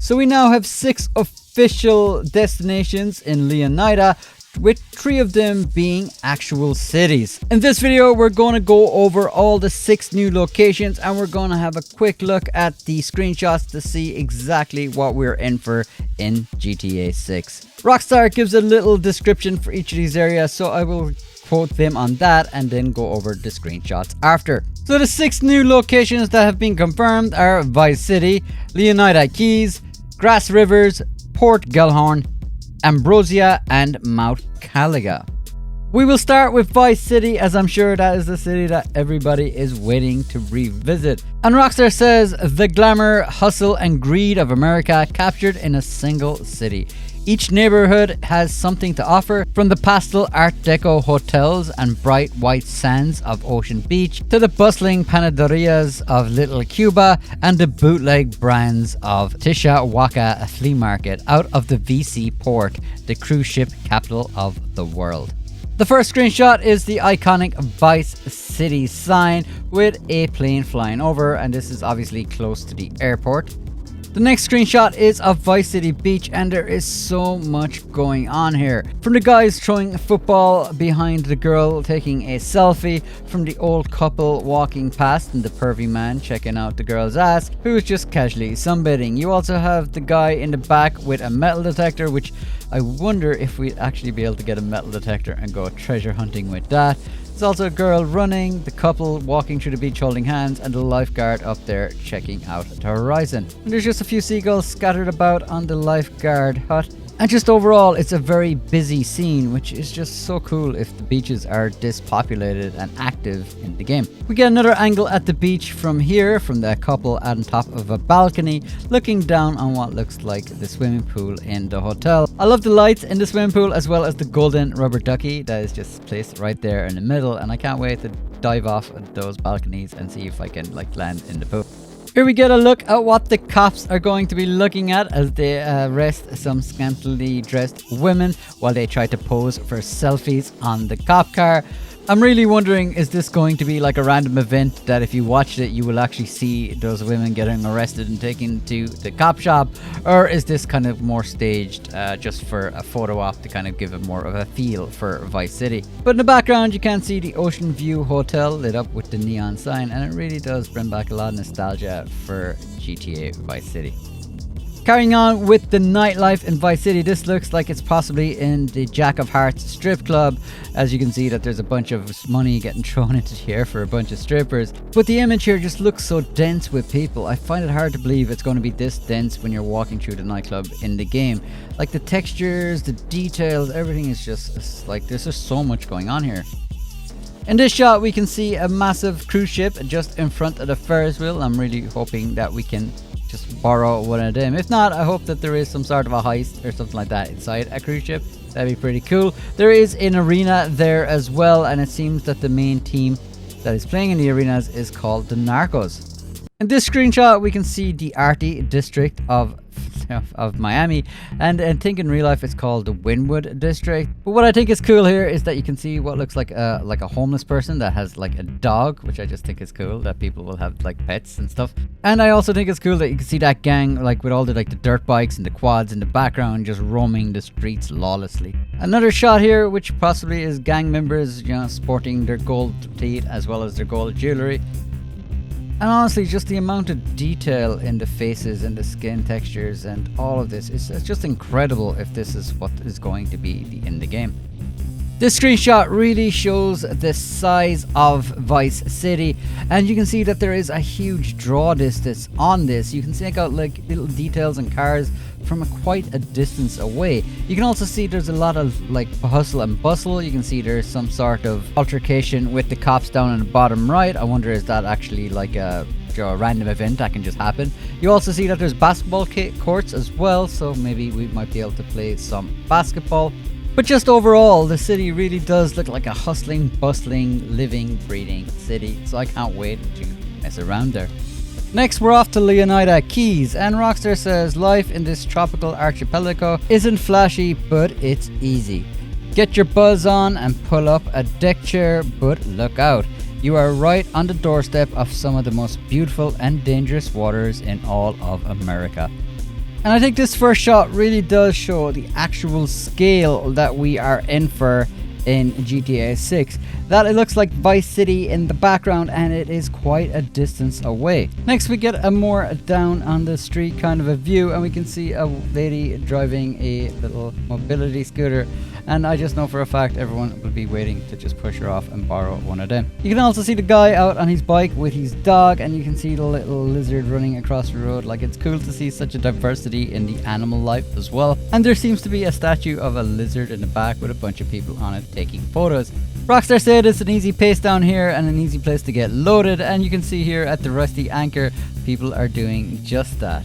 So we now have 6 official destinations in Leonida, with 3 of them being actual cities. In this video, we're going to go over all the 6 new locations, and we're going to have a quick look at the screenshots to see exactly what we're in for in GTA 6. Rockstar gives a little description for each of these areas, so I will quote them on that and then go over the screenshots after. So the 6 new locations that have been confirmed are Vice City, Leonida Keys, Grassriver, Port Gellhorn, Ambrosia, and Mount Kalaga. We will start with Vice City, as I'm sure that is the city that everybody is waiting to revisit. And Rockstar says, the glamour, hustle, and greed of America captured in a single city. Each neighborhood has something to offer, from the pastel Art Deco hotels and bright white sands of Ocean Beach to the bustling panaderias of Little Cuba and the bootleg brands of Tisha Waka Flea Market out of the VC port, the cruise ship capital of the world. The first screenshot is the iconic Vice City sign with a plane flying over, and this is obviously close to the airport. The next screenshot is of Vice City Beach, and there is so much going on here. From the guys throwing football behind the girl taking a selfie, from the old couple walking past and the pervy man checking out the girl's ass who is just casually sunbathing. You also have the guy in the back with a metal detector, which I wonder if we'd actually be able to get a metal detector and go treasure hunting with that. There's also a girl running, the couple walking through the beach holding hands, and the lifeguard up there checking out the horizon. And there's just a few seagulls scattered about on the lifeguard hut. And just overall, it's a very busy scene, which is just so cool if the beaches are this populated and active in the game. We get another angle at the beach from here, from the couple on top of a balcony, looking down on what looks like the swimming pool in the hotel. I love the lights in the swimming pool, as well as the golden rubber ducky that is just placed right there in the middle, and I can't wait to dive off of those balconies and see if I can land in the pool. Here we get a look at what the cops are going to be looking at as they arrest some scantily dressed women while they try to pose for selfies on the cop car. I'm really wondering, is this going to be like a random event that if you watched it you will actually see those women getting arrested and taken to the cop shop, or is this kind of more staged just for a photo op to kind of give it more of a feel for Vice City? But in the background you can see the Ocean View Hotel lit up with the neon sign, and it really does bring back a lot of nostalgia for GTA Vice City. Carrying on with the nightlife in Vice City, this looks like it's possibly in the Jack of Hearts strip club. As you can see that there's a bunch of money getting thrown into the air for a bunch of strippers. But the image here just looks so dense with people. I find it hard to believe it's going to be this dense when you're walking through the nightclub in the game. Like the textures, the details, everything is just like there's just so much going on here. In this shot we can see a massive cruise ship just in front of the Ferris wheel. I'm really hoping that we can just borrow one of them. If not, I hope that there is some sort of a heist or something like that inside a cruise ship. That'd be pretty cool. There is an arena there as well, and it seems that the main team that is playing in the arenas is called the Narcos. In this screenshot we can see the arty district of Miami, and I think in real life it's called the Wynwood district. But what I think is cool here is that you can see what looks like a homeless person that has like a dog, which I just think is cool that people will have like pets and stuff. And I also think it's cool that you can see that gang like with all the dirt bikes and the quads in the background just roaming the streets lawlessly. Another shot here which possibly is gang members, sporting their gold teeth as well as their gold jewelry. And honestly, just the amount of detail in the faces and the skin textures and all of this is just incredible if this is what is going to be in the game. This screenshot really shows the size of Vice City, and you can see that there is a huge draw distance on this. You can make out like little details and cars from quite a distance away. You can also see there's a lot of like hustle and bustle. You can see there's some sort of altercation with the cops down in the bottom right. I wonder, is that actually like a random event that can just happen? You also see that there's basketball courts as well, so maybe we might be able to play some basketball. But just overall, the city really does look like a hustling, bustling, living, breathing city, so I can't wait to mess around there. Next, we're off to Leonida Keys, and Rockstar says life in this tropical archipelago isn't flashy, but it's easy. Get your buzz on and pull up a deck chair, but look out. You are right on the doorstep of some of the most beautiful and dangerous waters in all of America. And I think this first shot really does show the actual scale that we are in for in GTA 6. That it looks like Vice City in the background, and it is quite a distance away. Next we get a more down on the street kind of a view, and we can see a lady driving a little mobility scooter, and I just know for a fact everyone will be waiting to just push her off and borrow one of them. You can also see the guy out on his bike with his dog, and you can see the little lizard running across the road. Like, it's cool to see such a diversity in the animal life as well. And there seems to be a statue of a lizard in the back with a bunch of people on it taking photos. Rockstar said it's an easy pace down here and an easy place to get loaded, and you can see here at the Rusty Anchor people are doing just that.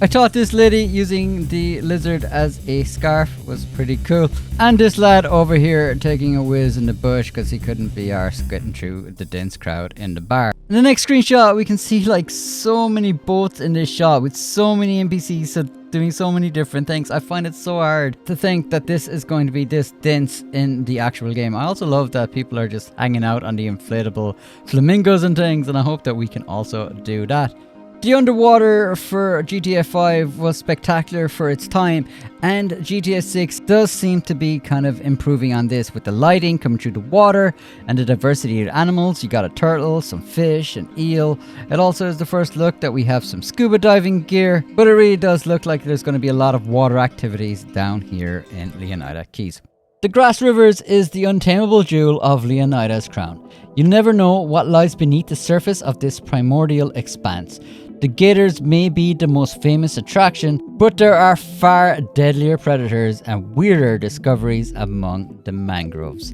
I thought this lady using the lizard as a scarf was pretty cool, and this lad over here taking a whiz in the bush because he couldn't be arsed getting through the dense crowd in the bar. In the next screenshot we can see like so many boats in this shot with so many NPCs doing so many different things. I find it so hard to think that this is going to be this dense in the actual game. I also love that people are just hanging out on the inflatable flamingos and things, and I hope that we can also do that. The underwater for GTA 5 was spectacular for its time, and GTA 6 does seem to be kind of improving on this with the lighting coming through the water and the diversity of animals. You got a turtle, some fish, an eel. It also is the first look that we have some scuba diving gear, but it really does look like there's going to be a lot of water activities down here in Leonida Keys. The Grassriver is the untamable jewel of Leonida's crown. You never know what lies beneath the surface of this primordial expanse. The gators may be the most famous attraction, but there are far deadlier predators and weirder discoveries among the mangroves.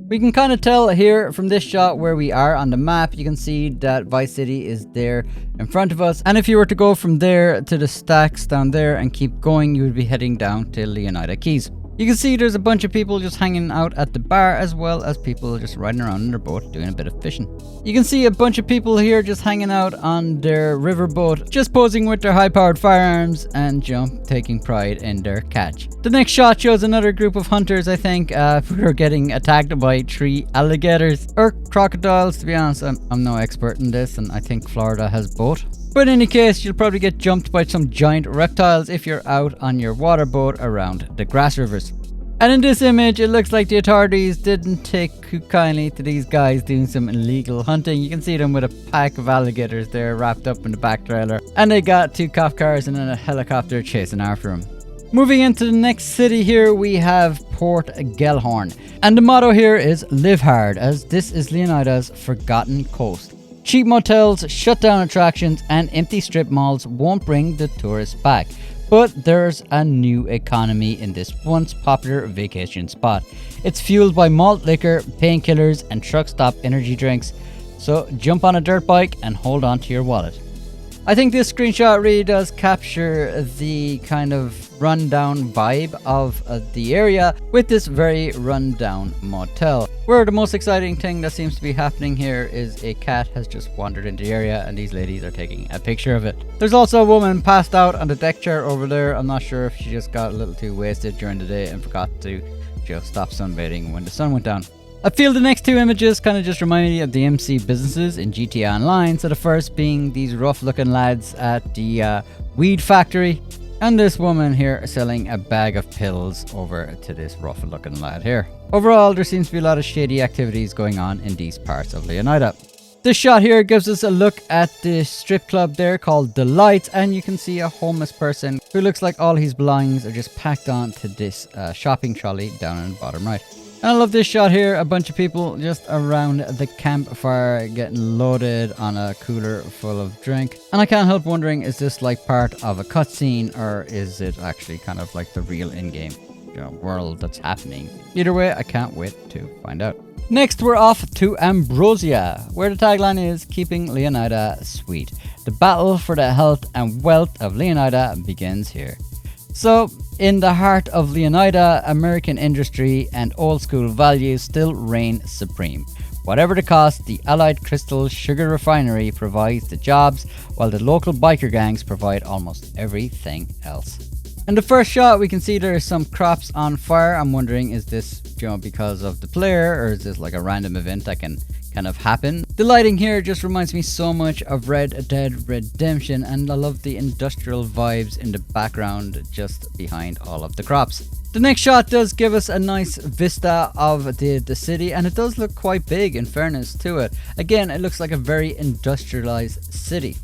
We can kind of tell here from this shot where we are on the map. You can see that Vice City is there in front of us, and if you were to go from there to the stacks down there and keep going, you would be heading down to Leonida Keys. You can see there's a bunch of people just hanging out at the bar, as well as people just riding around in their boat doing a bit of fishing. You can see a bunch of people here just hanging out on their riverboat, just posing with their high-powered firearms and taking pride in their catch. The next shot shows another group of hunters, I think, who are getting attacked by 3 alligators or crocodiles. To be honest, I'm no expert in this, and I think Florida has both. But in any case, you'll probably get jumped by some giant reptiles if you're out on your water boat around the Grassriver. And in this image, it looks like the authorities didn't take too kindly to these guys doing some illegal hunting. You can see them with a pack of alligators there wrapped up in the back trailer. And they got 2 cop cars and then a helicopter chasing after them. Moving into the next city here, we have Port Gellhorn. And the motto here is "Live hard," as this is Leonida's forgotten coast. Cheap motels, shut down attractions, and empty strip malls won't bring the tourists back. But there's a new economy in this once popular vacation spot. It's fueled by malt liquor, painkillers, and truck stop energy drinks. So jump on a dirt bike and hold on to your wallet. I think this screenshot really does capture the kind of rundown vibe of the area with this very rundown motel. Where the most exciting thing that seems to be happening here is a cat has just wandered into the area and these ladies are taking a picture of it. There's also a woman passed out on the deck chair over there. I'm not sure if she just got a little too wasted during the day and forgot to just stop sunbathing when the sun went down. I feel the next 2 images kind of just remind me of the MC businesses in GTA Online. So the first being these rough looking lads at the weed factory, and this woman here selling a bag of pills over to this rough looking lad here. Overall, there seems to be a lot of shady activities going on in these parts of Leonida. This shot here gives us a look at the strip club there called The Lights, and you can see a homeless person who looks like all his belongings are just packed onto this shopping trolley down in the bottom right. And I love this shot here, a bunch of people just around the campfire getting loaded on a cooler full of drink. And I can't help wondering, is this like part of a cutscene, or is it actually kind of like the real in-game world that's happening? Either way, I can't wait to find out. Next, we're off to Ambrosia, where the tagline is "Keeping Leonida Sweet." The battle for the health and wealth of Leonida begins here. So, in the heart of Leonida, American industry and old school values still reign supreme. Whatever the cost, the Allied Crystal Sugar Refinery provides the jobs, while the local biker gangs provide almost everything else. In the first shot, we can see there are some crops on fire. I'm wondering, is this because of the player, or is this like a random event that can kind of happen. The lighting here just reminds me so much of Red Dead Redemption, and I love the industrial vibes in the background just behind all of the crops. The next shot does give us a nice vista of the city, and it does look quite big in fairness to it. Again, it looks like a very industrialized city.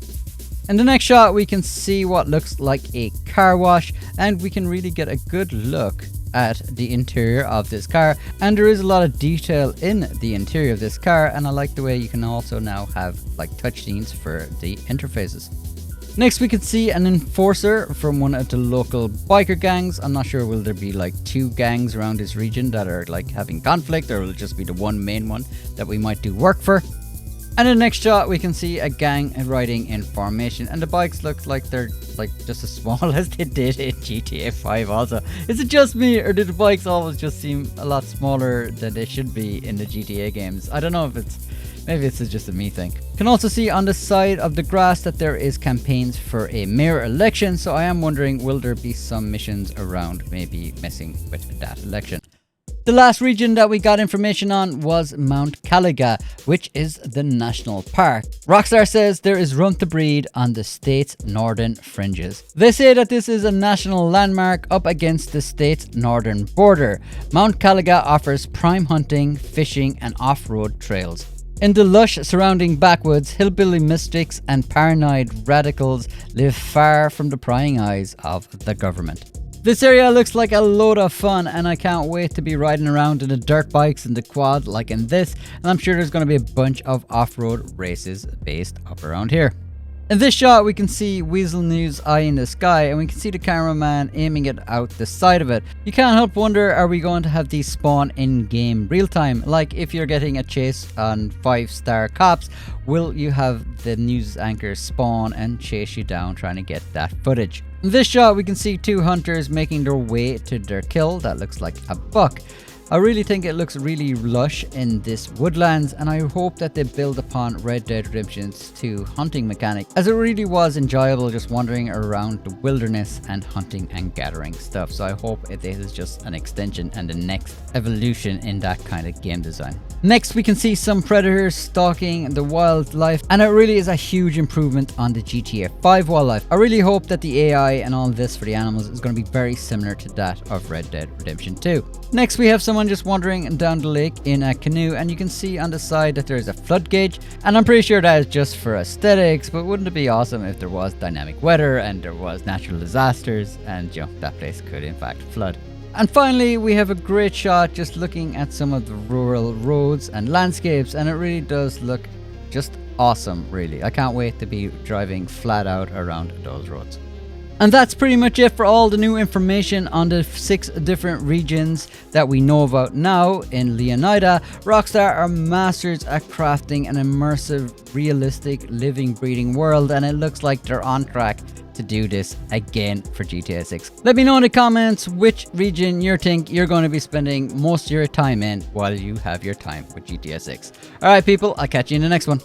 In the next shot, we can see what looks like a car wash, and we can really get a good look at the interior of this car, and there is a lot of detail in the interior of this car, and I like the way you can also now have like touchscreens for the interfaces. Next we can see an enforcer from one of the local biker gangs. I'm not sure will there be like two gangs around this region that are like having conflict, or will it just be the one main one that we might do work for. And in the next shot we can see a gang riding in formation, and the bikes look like they're like just as small as they did in GTA 5 also. Is it just me, or do the bikes always just seem a lot smaller than they should be in the GTA games? I don't know if maybe it's just a me thing. You can also see on the side of the grass that there is campaigns for a mayor election, so I am wondering, will there be some missions around maybe messing with that election. The last region that we got information on was Mount Kalaga, which is the national park. Rockstar says there is room to breed on the state's northern fringes. They say that this is a national landmark up against the state's northern border. Mount Kalaga offers prime hunting, fishing, and off-road trails. In the lush surrounding backwoods, hillbilly mystics and paranoid radicals live far from the prying eyes of the government. This area looks like a load of fun, and I can't wait to be riding around in the dirt bikes and the quad like in this, and I'm sure there's going to be a bunch of off-road races based up around here. In this shot we can see Weasel News' eye in the sky, and we can see the cameraman aiming it out the side of it. You can't help wonder, are we going to have these spawn in game real time? Like if you're getting a chase on 5-star cops, will you have the news anchor spawn and chase you down trying to get that footage? In this shot we can see two hunters making their way to their kill. That looks like a buck. I really think it looks really lush in this woodlands, and I hope that they build upon Red Dead Redemption's 2 hunting mechanic, as it really was enjoyable just wandering around the wilderness and hunting and gathering stuff. So I hope this is just an extension and the next evolution in that kind of game design. Next we can see some predators stalking the wildlife, and it really is a huge improvement on the GTA 5 wildlife. I really hope that the AI and all this for the animals is going to be very similar to that of Red Dead Redemption 2. Next we have someone just wandering down the lake in a canoe, and you can see on the side that there's a flood gauge, and I'm pretty sure that is just for aesthetics, but wouldn't it be awesome if there was dynamic weather and there was natural disasters and that place could in fact flood. And finally we have a great shot just looking at some of the rural roads and landscapes, and it really does look just awesome really. I can't wait to be driving flat out around those roads. And that's pretty much it for all the new information on the 6 different regions that we know about now in Leonida. Rockstar are masters at crafting an immersive, realistic, living, breathing world, and it looks like they're on track to do this again for GTA 6. Let me know in the comments which region you think you're going to be spending most of your time in while you have your time with GTA 6. Alright people, I'll catch you in the next one.